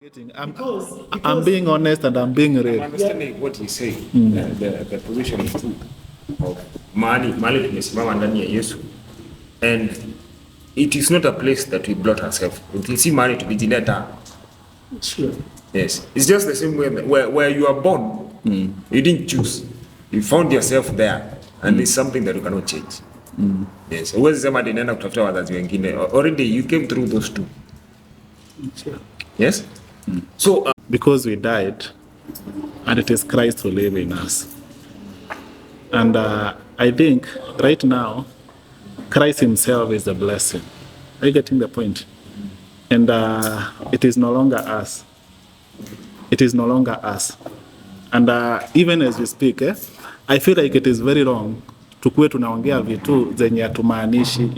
I'm being honest and I'm being real. I'm understanding what he's saying. The position is true of mahali tumesimama ndani ya Yesu, and it is not a place that we brought ourselves. Si mahali tulijileta. Sure. Yes, it's just the same way where you are born. You didn't choose. You found yourself there, and it's something that you cannot change. Yes, huwezi sema ninaenda kutafuta wazazi wengine. Already you came through those two. Sure. Yes. So because we died, and it is Christ who lives in us. And I think right now, Christ himself is the blessing. Are you getting the point? And it is no longer us. It is no longer us. And even as we speak, I feel like it is very wrong tukuwe tunaongea vitu zenye hatumaanishi.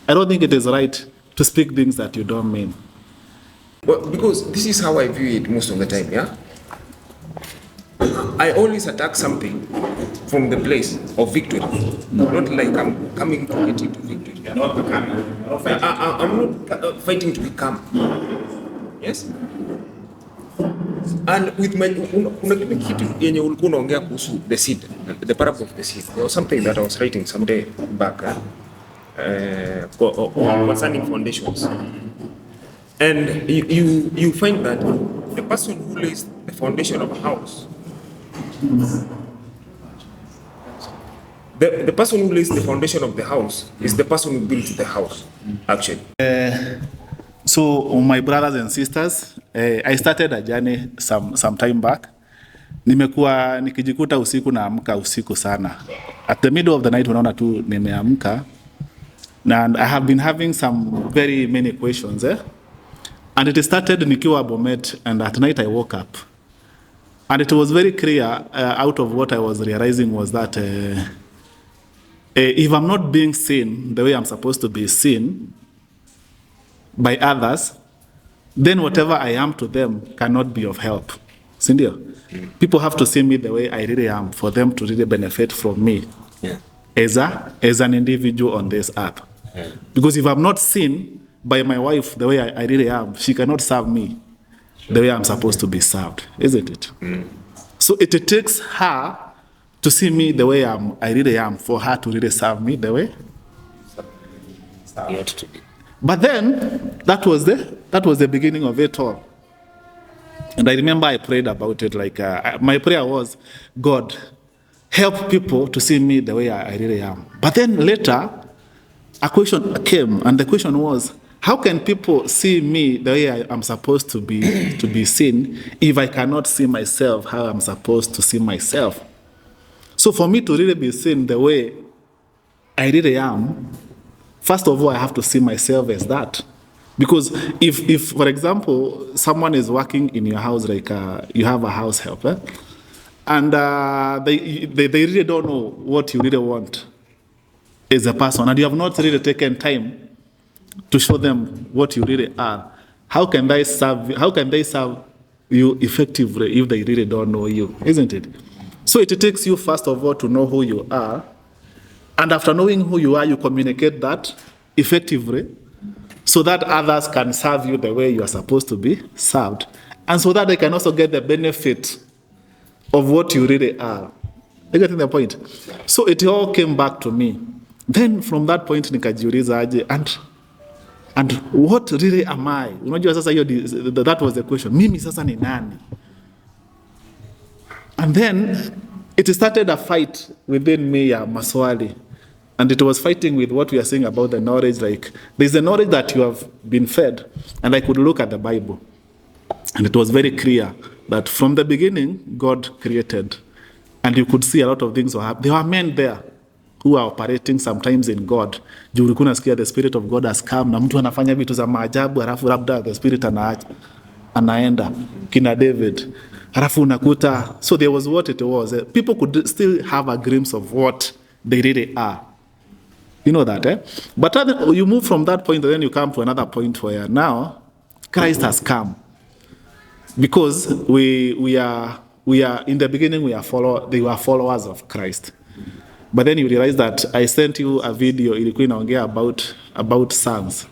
I don't think it is right to speak things that you don't mean. Well, because this is how I view it most of the time, yeah? I always attack something from the place of victory. Not like I'm coming to get into victory. I'm not fighting to become. Yes? And with my kitu yenye ulikuwa unaongea kuhusu the seed, the parable of the seed. There was something that I was writing someday back concerning foundations. And you find that the person who lays the foundation of a house, the person who lays the foundation of the house is the person who built the house, actually. So my brothers and sisters, I started a journey some time back. Nimekuwa nikijikuta usiku naamka usiku sana. At the middle of the night unaona tu nimeamka. And I have been having some very many questions. And it started nikiwa Bomet, and at night I woke up. And it was very clear out of what I was realizing was that if I'm not being seen the way I'm supposed to be seen by others, then whatever I am to them cannot be of help. Sindio? People have to see me the way I really am for them to really benefit from me as an individual on this earth. Because if I'm not seen by my wife the way I really am, she cannot serve me the way I'm supposed to be served, isn't it? So it takes her to see me the way I really am for her to really serve me the way to be. But then that was the beginning of it all. And I remember I prayed about it like my prayer was, God, help people to see me the way I really am. But then later a question came, and the question was, how can people see me the way I am supposed to be seen if I cannot see myself how I'm supposed to see myself? So for me to really be seen the way I really am, first of all, I have to see myself as that. Because if for example, someone is working in your house, like you have a house helper, and they really don't know what you really want as a person, and you have not really taken time to show them what you really are, how can they serve you effectively if they really don't know you, isn't it? So it takes you first of all to know who you are, and after knowing who you are, you communicate that effectively so that others can serve you the way you are supposed to be served, and so that they can also get the benefit of what you really are. You getting the point? So it all came back to me. Then from that point nikajiuliza aje, and what really am I? Unajua sasa hiyo, that was the question. Mimi sasa ni nani? And then it started a fight within me ya maswali. And it was fighting with what we are saying about the knowledge. Like, there's a knowledge that you have been fed. And I could look at the Bible. And it was very clear that from the beginning, God created. And you could see a lot of things were happening. There were men there who are operating sometimes in God. Juu ulikuwa unasikia the Spirit of God has come, na mtu anafanya vitu za maajabu, halafu labda the Spirit anaenda kina David. Halafu unakuta, so there was what it was. People could still have a glimpse of what they really are. You know that, eh? But then you move from that point, and then you come to another point where now Christ has come. Because we are in the beginning they were followers of Christ. But then you realize that I sent you a video ilikuwa inaongea about sons.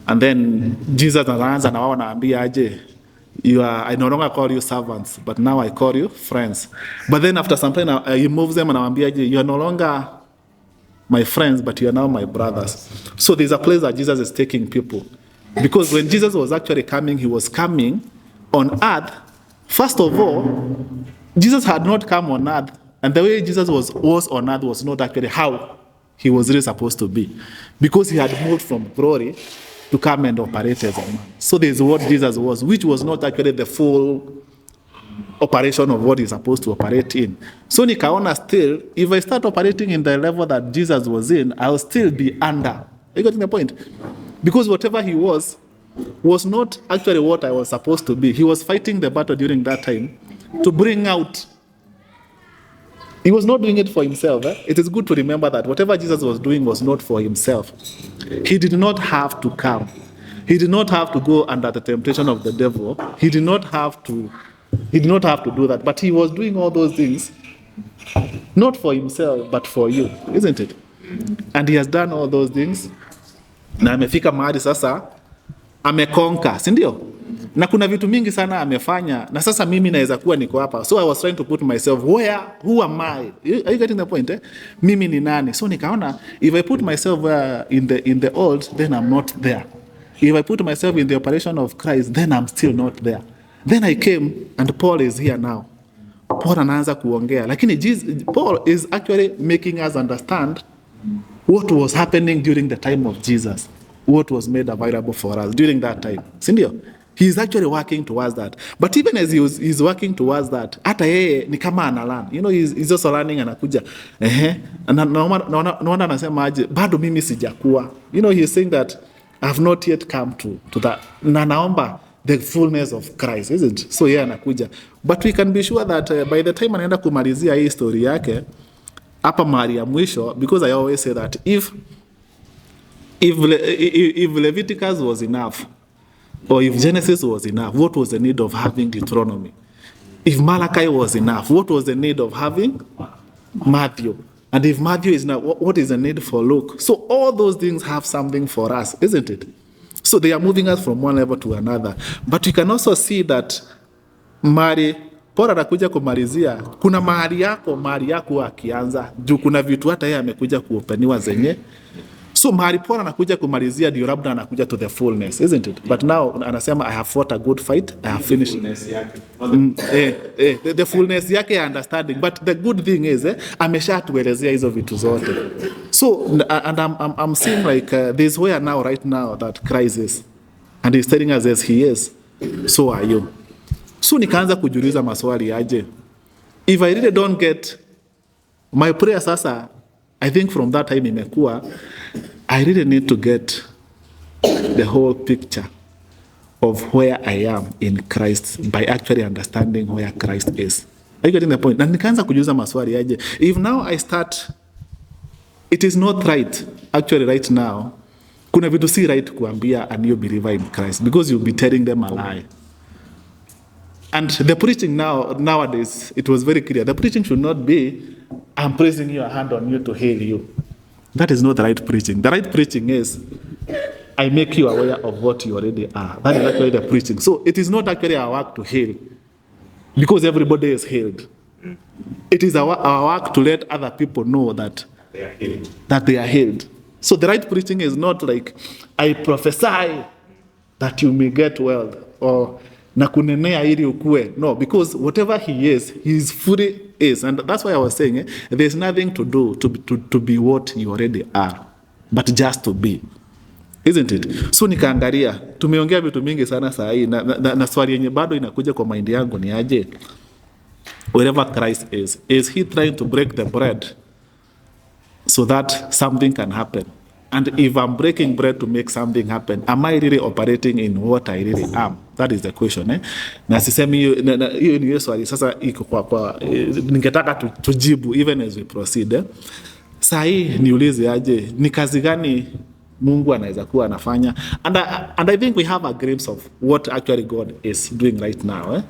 And then Jesus anaanza na wao anaambia aje, I no longer call you servants, but now I call you friends. But then after some time, he moves them and anawaambia aje, you are no longer my friends, but you are now my brothers. So there's a place that Jesus is taking people. Because when Jesus was actually coming, he was coming on earth. First of all, Jesus had not come on earth, and the way Jesus was on earth was not actually how he was really supposed to be. Because he had moved from glory to come and operate as a man. So there's what Jesus was, which was not actually the full operation of what he's supposed to operate in. So nikaona still, if I start operating in the level that Jesus was in, I'll still be under. Are you getting the point? Because whatever he was not actually what I was supposed to be. He was fighting the battle during that time to bring out. He was not doing it for himself. It is good to remember that whatever Jesus was doing was not for himself. He did not have to come. He did not have to go under the temptation of the devil. He did not have to do that. But he was doing all those things not for himself, but for you, isn't it? And he has done all those things. Na amefika mahali sasa amekonka, si ndio? Na kuna vitu mingi sana amefanya, na sasa mimi naweza kuwa niko hapa. So I was trying to put myself who am I? Are you getting the point? Mimi ni nani? So nikaona, if I put myself in the old, then I'm not there. If I put myself in the operation of Christ, then I'm still not there. Then I came, and Paul is here now. Paul anaanza kuongea. Lakini Paul is actually making us understand what was happening during the time of Jesus. What was made available for us during that time. Sindio? He is actually working towards that. But even as he's working towards that, hata yeye ni kama analan. You know, he's also learning, anakuja. Naona anasema aje, bado mimi sijakuwa. You know, he's saying that I have not yet come to that. Na naomba the fullness of Christ, isn't it? So anakuja. But we can be sure that by the time anaenda kumalizia hii story yake, hapa mahali ya mwisho, because I always say that if Leviticus was enough, or if Genesis was enough, what was the need of having Deuteronomy? If Malachi was enough, what was the need of having Matthew? And if Matthew is enough, what is the need for Luke? So all those things have something for us, isn't it? So they are moving us from one level to another. But you can also see that Paul anakuja kumalizia, kuna mahali yako akianza, juu kuna vitu hata yeye amekuja kuopeniwa zenye. So mahali Paul anakuja kumalizia ndio labda anakuja to the fullness, isn't it? But now anasema I have fought a good fight, I have finished. The fullness yake ya understanding. But the good thing is, ameshatuelezea hizo vitu zote. So and I'm seeing like there's where now right now that Christ is. And he's telling us as he is, so are you. So nikaanza kujiuliza maswali aje. If I really don't get my prayer sasa, I think from that time imekuwa, I really need to get the whole picture of where I am in Christ by actually understanding where Christ is. Are you getting the point? Na nikaanza kujiuliza maswali aje. If now I start, it is not right, actually right now, kuna vitu si right kuambia a new believer in Christ because you'll be telling them a lie. And the preaching nowadays, it was very clear. The preaching should not be, I'm placing your hand on you to heal you. That is not the right preaching. The right preaching is, I make you aware of what you already are. That is actually the preaching. So it is not actually our work to heal, because everybody is healed. It is our work to let other people know that they are healed. So the right preaching is not like, I prophesy that you may get well, or na kunenea ili ukue. No, because whatever he is fully is. And that's why I was saying, there's nothing to do to be what you already are, but just to be. Isn't it? So nikaangalia, tumeongea vitu mingi sana saa hii, na swali yenye bado inakuja kwa mind yangu ni aje, wherever Christ is he trying to break the bread so that something can happen? And if I'm breaking bread to make something happen, am I really operating in what I really am? That is the question. Na sisemi hiyo ni swali sasa iko kwa ningetaka tujibu even as we proceed. Saa hii niulize aje, ni kazi gani Mungu anaweza kuwa anafanya? And I think we have a glimpse of what actually God is doing right now.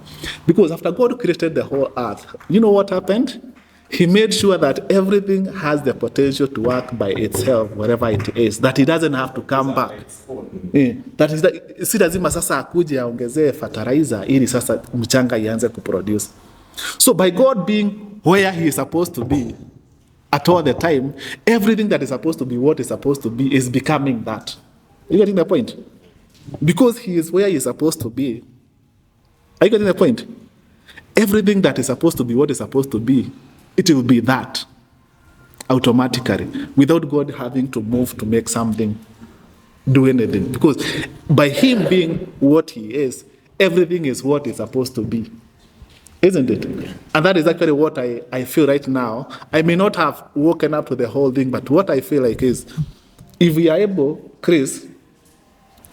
Because after God created the whole earth, you know what happened? He made sure that everything has the potential to work by itself wherever it is, that it doesn't have to come back. That is si lazima sasa akuje aongezee fertilizer ili sasa mchanga ianze kuproduce. So by God being where he is supposed to be at all the time, everything that is supposed to be what is supposed to be is becoming that. You getting the point? Because he is where he is supposed to be. Are you getting the point? Everything that is supposed to be what is supposed to be, it will be that automatically, without God having to move to make something do anything. Because by him being what he is, everything is what is supposed to be. Isn't it? And that is actually what I feel right now. I may not have woken up to the whole thing, but what I feel like is, if we are able, Chris,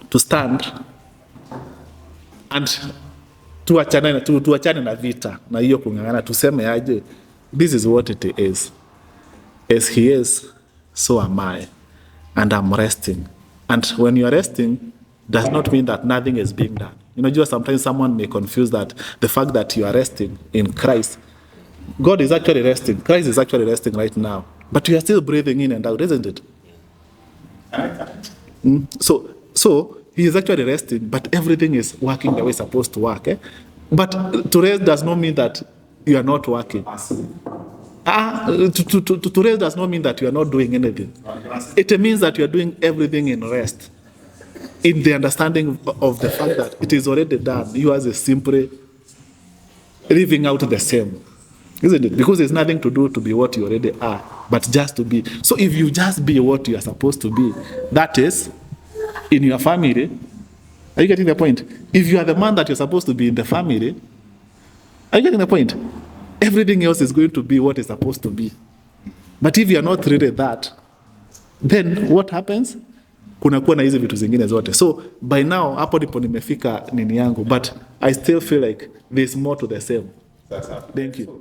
to stand and tuachane na vita na hiyo kung'ang'ana, tuseme aje, this is what it is. As he is, so am I. And I'm resting. And when you're resting, does not mean that nothing is being done. You know, sometimes someone may confuse that the fact that you are resting in Christ. God is actually resting. Christ is actually resting right now. But you are still breathing in and out, isn't it? So he is actually resting, but everything is working the way it's supposed to work. But to rest does not mean that you are not working. To rest does not mean that you are not doing anything. It means that you are doing everything in rest, in the understanding of the fact that it is already done. You are simply living out the same, isn't it? Because there's nothing to do to be what you already are, but just to be. So if you just be what you are supposed to be, that is, in your family, are you getting the point? If you are the man that you're supposed to be in the family, are you getting the point? Everything else is going to be what is supposed to be. But if you are not really that, then what happens? Kunakuwa na hizi vitu zingine zote. So by now, hapo ndipo nimefika nini yangu, but I still feel like there's more to the same. Thank you.